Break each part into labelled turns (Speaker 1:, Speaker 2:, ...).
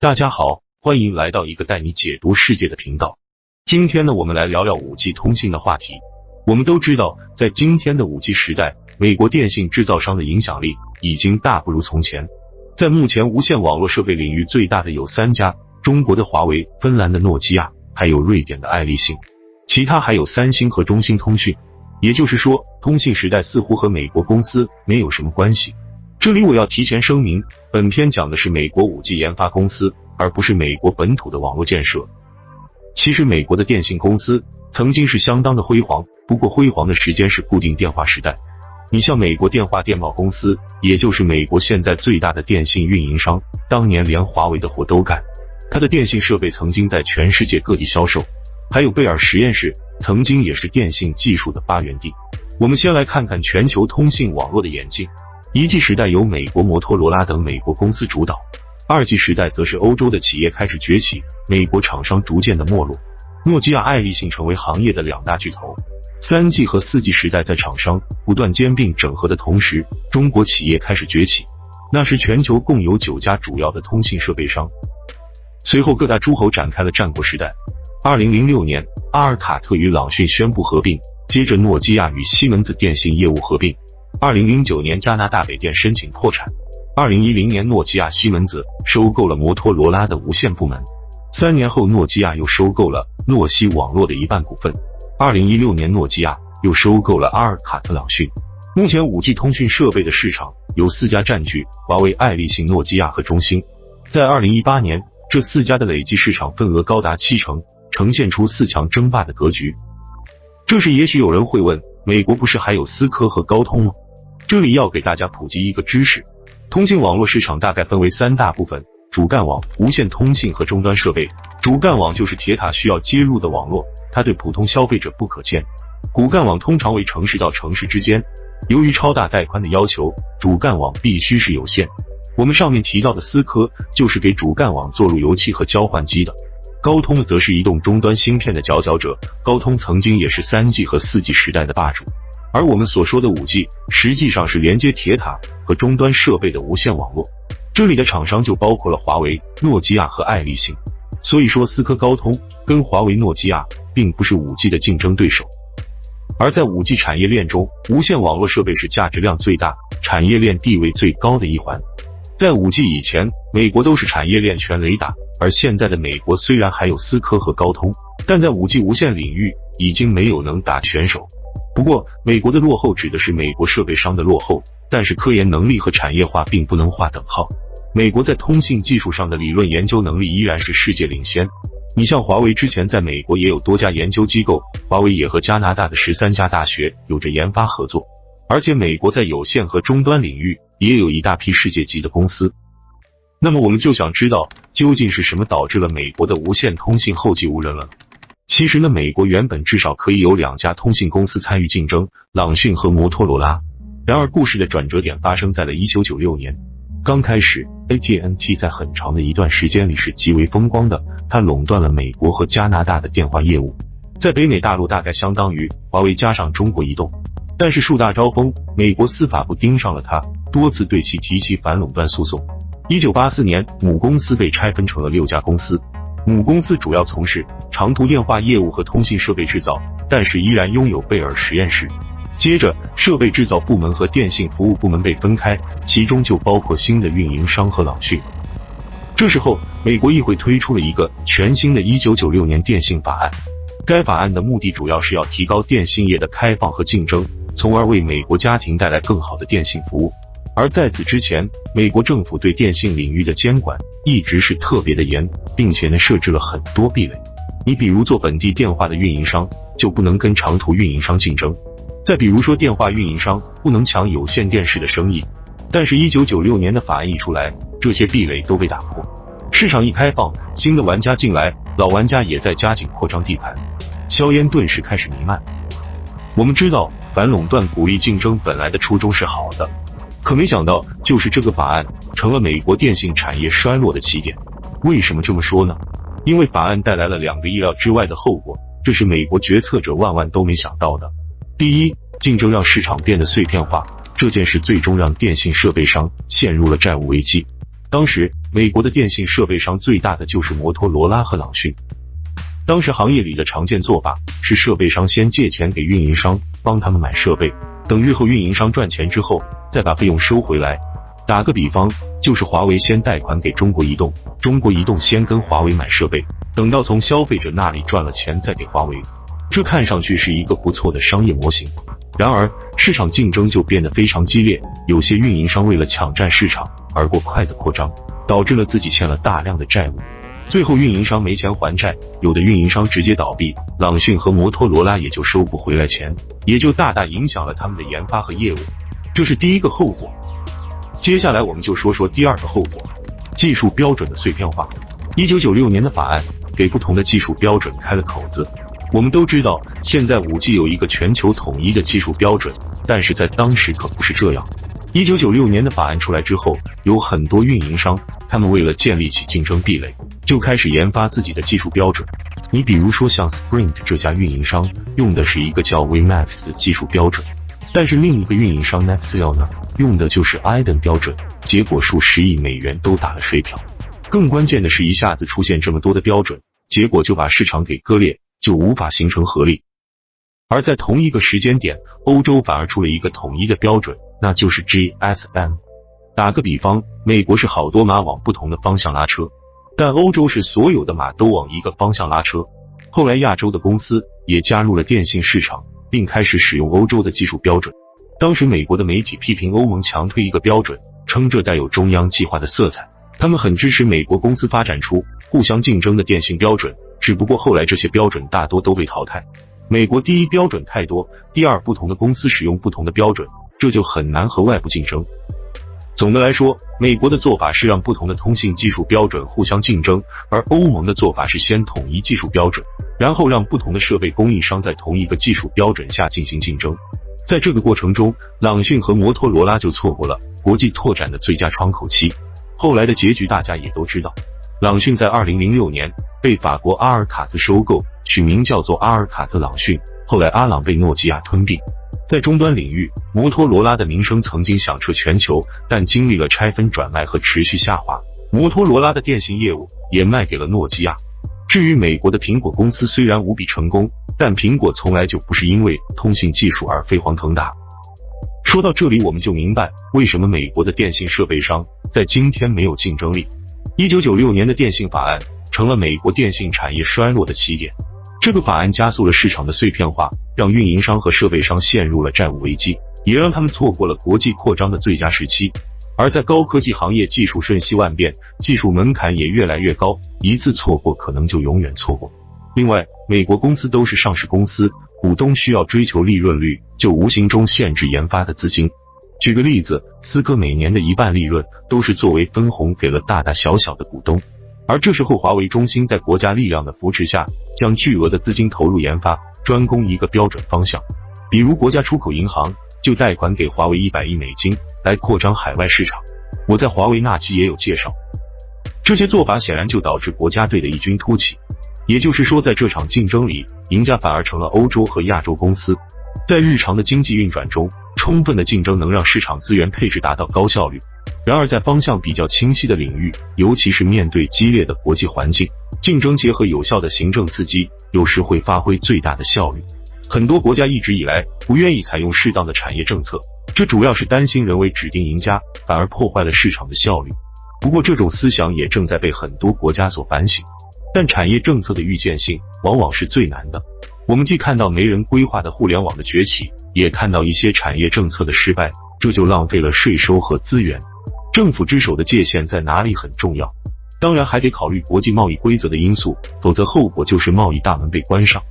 Speaker 1: 大家好，欢迎来到一个带你解读世界的频道。今天呢，我们来聊聊 5G 通信的话题。我们都知道，在今天的 5G 时代，美国电信制造商的影响力已经大不如从前。在目前无线网络设备领域最大的有3家，中国的华为、芬兰的诺基亚，还有瑞典的爱立信，其他还有三星和中兴通讯。也就是说，通信时代似乎和美国公司没有什么关系。这里我要提前声明，本片讲的是美国 5G 研发公司，而不是美国本土的网络建设。其实美国的电信公司曾经是相当的辉煌，不过辉煌的时间是固定电话时代。你像美国电话电报公司，也就是美国现在最大的电信运营商，当年连华为的活都干，它的电信设备曾经在全世界各地销售。还有贝尔实验室，曾经也是电信技术的发源地。我们先来看看全球通信网络的演进。1G 时代由美国摩托罗拉等美国公司主导， 2G 时代则是欧洲的企业开始崛起，美国厂商逐渐的没落，诺基亚、爱立信成为行业的2大巨头。3G 和 4G 时代在厂商不断兼并整合的同时，中国企业开始崛起，那时全球共有9家主要的通信设备商。随后各大诸侯展开了战国时代。2006年，阿尔卡特与朗讯宣布合并，接着诺基亚与西门子电信业务合并。2009年，加拿大北电申请破产。2010年，诺基亚西门子收购了摩托罗拉的无线部门。3年后，诺基亚又收购了诺西网络的一半股份。2016年，诺基亚又收购了阿尔卡特朗讯。目前 5G 通讯设备的市场由4家占据，华为、爱立信、诺基亚和中兴。在2018年，这4家的累计市场份额高达70%，呈现出4强争霸的格局。这时也许有人会问，美国不是还有思科和高通吗？这里要给大家普及一个知识，通信网络市场大概分为3大部分：主干网、无线通信和终端设备。主干网就是铁塔需要接入的网络，它对普通消费者不可见。骨干网通常为城市到城市之间，由于超大带宽的要求，主干网必须是有线。我们上面提到的思科就是给主干网做路由器和交换机的。高通则是移动终端芯片的佼佼者，高通曾经也是 3G 和 4G 时代的霸主。而我们所说的 5G 实际上是连接铁塔和终端设备的无线网络，这里的厂商就包括了华为、诺基亚和爱立信。所以说思科、高通跟华为、诺基亚并不是 5G 的竞争对手。而在 5G 产业链中，无线网络设备是价值量最大、产业链地位最高的一环。在 5G 以前，美国都是产业链全雷打，而现在的美国虽然还有思科和高通，但在 5G 无线领域已经没有能打全手。不过美国的落后指的是美国设备商的落后，但是科研能力和产业化并不能划等号。美国在通信技术上的理论研究能力依然是世界领先。你像华为之前在美国也有多家研究机构，华为也和加拿大的13家大学有着研发合作，而且美国在有线和终端领域也有一大批世界级的公司。那么我们就想知道，究竟是什么导致了美国的无线通信后继无人了？其实呢，美国原本至少可以有2家通信公司参与竞争，朗讯和摩托罗拉。然而故事的转折点发生在了1996年。刚开始 AT&T 在很长的一段时间里是极为风光的，它垄断了美国和加拿大的电话业务，在北美大陆大概相当于华为加上中国移动。但是树大招风，美国司法部盯上了它，多次对其提起反垄断诉讼。1984年，母公司被拆分成了6家公司。母公司主要从事长途电话业务和通信设备制造，但是依然拥有贝尔实验室。接着，设备制造部门和电信服务部门被分开，其中就包括新的运营商和朗讯。这时候，美国议会推出了一个全新的1996年电信法案。该法案的目的主要是要提高电信业的开放和竞争，从而为美国家庭带来更好的电信服务。而在此之前，美国政府对电信领域的监管一直是特别的严，并且呢设置了很多壁垒。你比如做本地电话的运营商就不能跟长途运营商竞争，再比如说电话运营商不能抢有线电视的生意。但是1996年的法案一出来，这些壁垒都被打破，市场一开放，新的玩家进来，老玩家也在加紧扩张地盘，硝烟顿时开始弥漫。我们知道反垄断鼓励竞争本来的初衷是好的，可没想到就是这个法案成了美国电信产业衰落的起点。为什么这么说呢？因为法案带来了2个意料之外的后果，这是美国决策者万万都没想到的。第一，竞争让市场变得碎片化，这件事最终让电信设备商陷入了债务危机。当时美国的电信设备商最大的就是摩托罗拉和朗讯。当时行业里的常见做法是设备商先借钱给运营商，帮他们买设备，等日后运营商赚钱之后再把费用收回来。打个比方，就是华为先贷款给中国移动，中国移动先跟华为买设备，等到从消费者那里赚了钱再给华为。这看上去是一个不错的商业模型。然而市场竞争就变得非常激烈，有些运营商为了抢占市场而过快的扩张，导致了自己欠了大量的债务，最后运营商没钱还债，有的运营商直接倒闭，朗讯和摩托罗拉也就收不回来钱，也就大大影响了他们的研发和业务。这是第一个后果。接下来我们就说说第二个后果，技术标准的碎片化。1996年的法案给不同的技术标准开了口子。我们都知道，现在 5G 有一个全球统一的技术标准，但是在当时可不是这样。1996年的法案出来之后，有很多运营商，他们为了建立起竞争壁垒，就开始研发自己的技术标准。你比如说像 Sprint 这家运营商用的是一个叫 WiMAX 的技术标准，但是另一个运营商 Nextel 呢，用的就是 IDEN 标准，结果数十亿美元都打了水漂。更关键的是，一下子出现这么多的标准，结果就把市场给割裂，就无法形成合力。而在同一个时间点，欧洲反而出了一个统一的标准，那就是 GSM。 打个比方，美国是好多马往不同的方向拉车，但欧洲是所有的马都往一个方向拉车。后来亚洲的公司也加入了电信市场，并开始使用欧洲的技术标准。当时美国的媒体批评欧盟强推一个标准，称这带有中央计划的色彩，他们很支持美国公司发展出互相竞争的电信标准，只不过后来这些标准大多都被淘汰。美国第一，标准太多；第二，不同的公司使用不同的标准，这就很难和外部竞争。总的来说，美国的做法是让不同的通信技术标准互相竞争，而欧盟的做法是先统一技术标准，然后让不同的设备供应商在同一个技术标准下进行竞争。在这个过程中，朗讯和摩托罗拉就错过了国际拓展的最佳窗口期。后来的结局大家也都知道，朗讯在2006年被法国阿尔卡特收购，取名叫做阿尔卡特朗讯，后来阿朗被诺基亚吞并。在终端领域，摩托罗拉的名声曾经响彻全球，但经历了拆分转卖和持续下滑，摩托罗拉的电信业务也卖给了诺基亚。至于美国的苹果公司虽然无比成功，但苹果从来就不是因为通信技术而飞黄腾达。说到这里，我们就明白为什么美国的电信设备商在今天没有竞争力。1996年的电信法案成了美国电信产业衰落的起点。这个法案加速了市场的碎片化，让运营商和设备商陷入了债务危机，也让他们错过了国际扩张的最佳时期。而在高科技行业，技术瞬息万变，技术门槛也越来越高，一次错过可能就永远错过。另外，美国公司都是上市公司，股东需要追求利润率，就无形中限制研发的资金。举个例子，思科每年的1半利润都是作为分红给了大大小小的股东。而这时候华为、中兴在国家力量的扶持下，将巨额的资金投入研发，专攻一个标准方向。比如国家出口银行就贷款给华为100亿美金来扩张海外市场，我在华为那期也有介绍。这些做法显然就导致国家队的异军突起，也就是说，在这场竞争里，赢家反而成了欧洲和亚洲公司。在日常的经济运转中，充分的竞争能让市场资源配置达到高效率。然而在方向比较清晰的领域，尤其是面对激烈的国际环境，竞争结合有效的行政刺激，有时会发挥最大的效率。很多国家一直以来不愿意采用适当的产业政策，这主要是担心人为指定赢家，反而破坏了市场的效率。不过这种思想也正在被很多国家所反省。但产业政策的预见性往往是最难的。我们既看到没人规划的互联网的崛起，也看到一些产业政策的失败，这就浪费了税收和资源。政府之手的界限在哪里很重要，当然还得考虑国际贸易规则的因素，否则后果就是贸易大门被关上。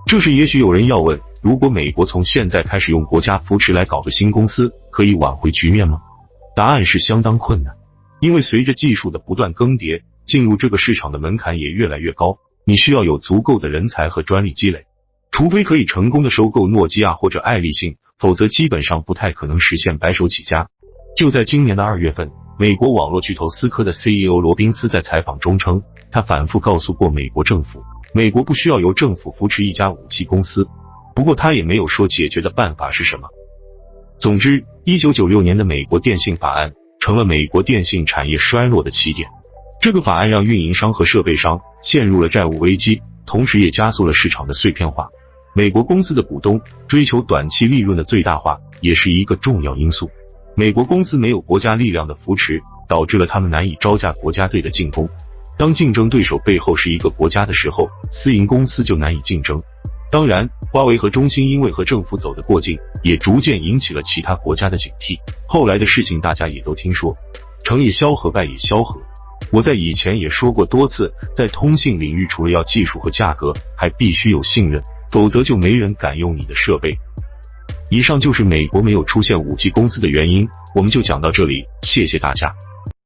Speaker 1: 这时也许有人要问，如果美国从现在开始用国家扶持来搞个新公司，可以挽回局面吗？答案是相当困难，因为随着技术的不断更迭，进入这个市场的门槛也越来越高，你需要有足够的人才和专利积累。除非可以成功的收购诺基亚或者爱立信，否则基本上不太可能实现白手起家。就在今年的2月份，美国网络巨头思科的 CEO 罗宾斯在采访中称，他反复告诉过美国政府，美国不需要由政府扶持一家5G公司，不过他也没有说解决的办法是什么。总之，1996年的美国电信法案成了美国电信产业衰落的起点。这个法案让运营商和设备商陷入了债务危机，同时也加速了市场的碎片化。美国公司的股东追求短期利润的最大化，也是一个重要因素。美国公司没有国家力量的扶持，导致了他们难以招架国家队的进攻。当竞争对手背后是一个国家的时候，私营公司就难以竞争。当然，华为和中兴因为和政府走得过近，也逐渐引起了其他国家的警惕。后来的事情大家也都听说，成也萧何，败也萧何。我在以前也说过多次，在通信领域除了要技术和价格，还必须有信任，否则就没人敢用你的设备。以上就是美国没有出现5G公司的原因，我们就讲到这里，谢谢大家。